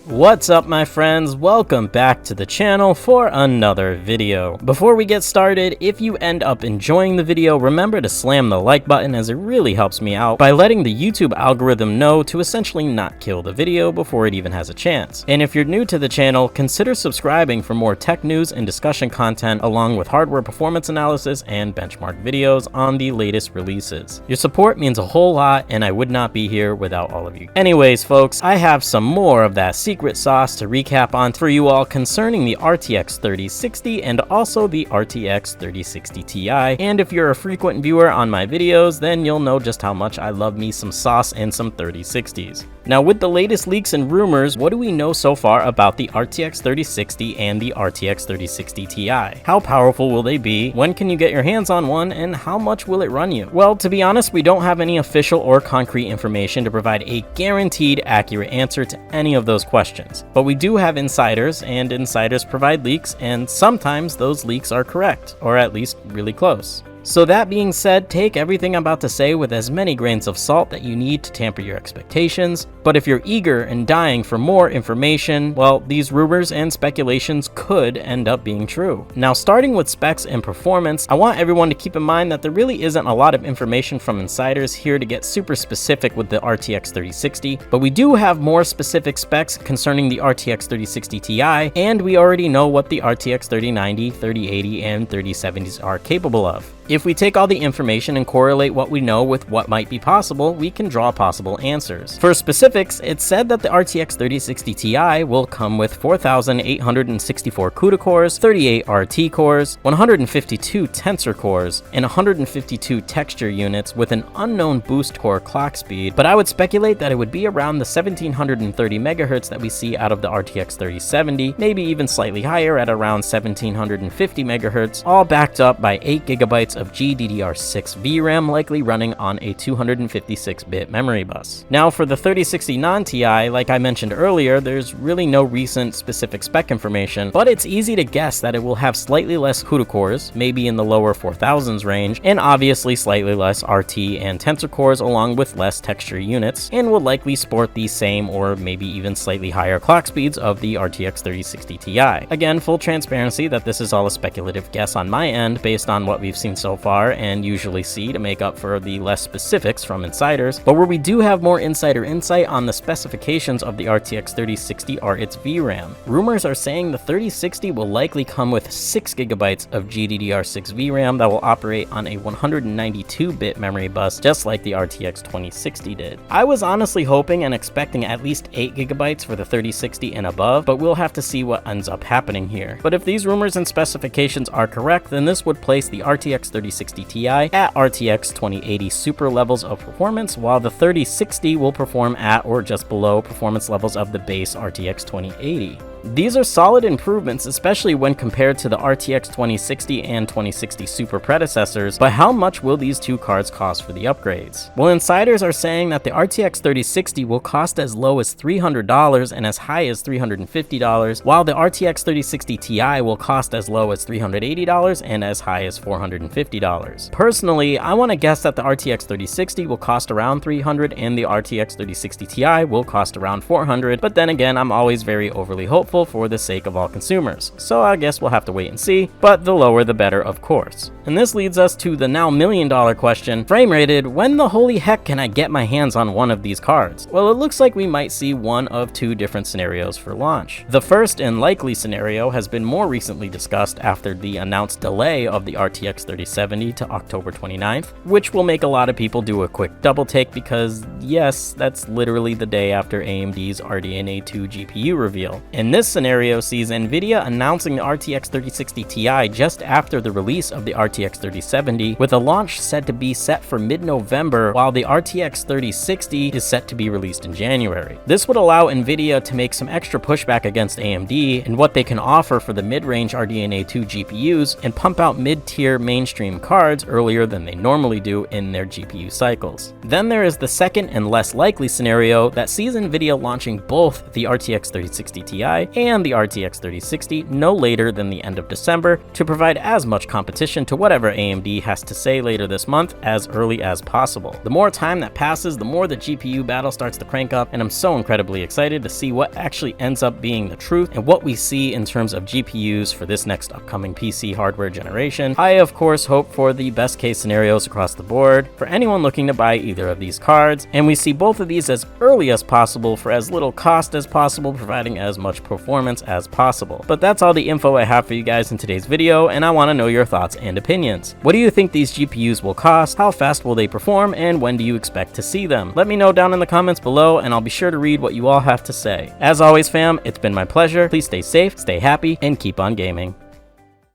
What's up my friends, welcome back to the channel for another video. Before we get started, if you end up enjoying the video, remember to slam the like button as it really helps me out by letting the YouTube algorithm know to essentially not kill the video before it even has a chance. And if you're new to the channel, consider subscribing for more tech news and discussion content along with hardware performance analysis and benchmark videos on the latest releases. Your support means a whole lot and I would not be here without all of you. Anyways folks, I have some more of that secret sauce to recap on for you all concerning the RTX 3060 and also the RTX 3060 Ti. And if you're a frequent viewer on my videos, then you'll know just how much I love me some sauce and some 3060s. Now with the latest leaks and rumors, what do we know so far about the RTX 3060 and the RTX 3060 Ti? How powerful will they be? When can you get your hands on one? And how much will it run you? Well, to be honest, we don't have any official or concrete information to provide a guaranteed accurate answer to any of those questions. But we do have insiders, and insiders provide leaks, and sometimes those leaks are correct, or at least really close. So that being said, take everything I'm about to say with as many grains of salt that you need to temper your expectations. But if you're eager and dying for more information, well, these rumors and speculations could end up being true. Now, starting with specs and performance, I want everyone to keep in mind that there really isn't a lot of information from insiders here to get super specific with the RTX 3060, but we do have more specific specs concerning the RTX 3060 Ti, and we already know what the RTX 3090, 3080, and 3070s are capable of. If we take all the information and correlate what we know with what might be possible, we can draw possible answers. For specifics, it's said that the RTX 3060 Ti will come with 4,864 CUDA cores, 38 RT cores, 152 tensor cores, and 152 texture units with an unknown boost core clock speed, but I would speculate that it would be around the 1730 MHz that we see out of the RTX 3070, maybe even slightly higher at around 1750 MHz, all backed up by 8GB of GDDR6 VRAM, likely running on a 256-bit memory bus. Now for the 3060 non-Ti, like I mentioned earlier, there's really no recent specific spec information, but it's easy to guess that it will have slightly less CUDA cores, maybe in the lower 4000s range, and obviously slightly less RT and tensor cores along with less texture units, and will likely sport the same or maybe even slightly higher clock speeds of the RTX 3060 Ti. Again, full transparency that this is all a speculative guess on my end based on what we've seen so far and usually see to make up for the less specifics from insiders, but where we do have more insider insight on the specifications of the RTX 3060 are its VRAM. Rumors are saying the 3060 will likely come with 6GB of GDDR6 VRAM that will operate on a 192-bit memory bus just like the RTX 2060 did. I was honestly hoping and expecting at least 8GB for the 3060 and above, but we'll have to see what ends up happening here. But if these rumors and specifications are correct, then this would place the RTX 3060 Ti at RTX 2080 super levels of performance, while the 3060 will perform at or just below performance levels of the base RTX 2080. These are solid improvements, especially when compared to the RTX 2060 and 2060 Super predecessors, but how much will these two cards cost for the upgrades? Well, insiders are saying that the RTX 3060 will cost as low as $300 and as high as $350, while the RTX 3060 Ti will cost as low as $380 and as high as $450. Personally, I want to guess that the RTX 3060 will cost around $300 and the RTX 3060 Ti will cost around $400, but then again, I'm always very overly hopeful for the sake of all consumers, so I guess we'll have to wait and see, but the lower the better, of course. And this leads us to the now million-dollar question: frame rated, when the holy heck can I get my hands on one of these cards? Well, it looks like we might see one of two different scenarios for launch. The first and likely scenario has been more recently discussed after the announced delay of the RTX 3070 to October 29th, which will make a lot of people do a quick double take because yes, that's literally the day after AMD's RDNA 2 GPU reveal. And this scenario sees Nvidia announcing the RTX 3060 Ti just after the release of the RTX 3070, with a launch said to be set for mid-November, while the RTX 3060 is set to be released in January. This would allow Nvidia to make some extra pushback against AMD and what they can offer for the mid-range RDNA 2 GPUs and pump out mid-tier mainstream cards earlier than they normally do in their GPU cycles. Then there is the second and less likely scenario that sees Nvidia launching both the RTX 3060 Ti and the RTX 3060 no later than the end of December to provide as much competition to whatever AMD has to say later this month as early as possible. The more time that passes, the more the GPU battle starts to crank up, and I'm so incredibly excited to see what actually ends up being the truth and what we see in terms of GPUs for this next upcoming PC hardware generation. I of course hope for the best case scenarios across the board for anyone looking to buy either of these cards, and we see both of these as early as possible for as little cost as possible, providing as much performance as possible. But that's all the info I have for you guys in today's video, and I want to know your thoughts and opinions. What do you think these GPUs will cost? How fast will they perform? And when do you expect to see them? Let me know down in the comments below, and I'll be sure to read what you all have to say. As always fam, it's been my pleasure. Please stay safe, stay happy, and keep on gaming.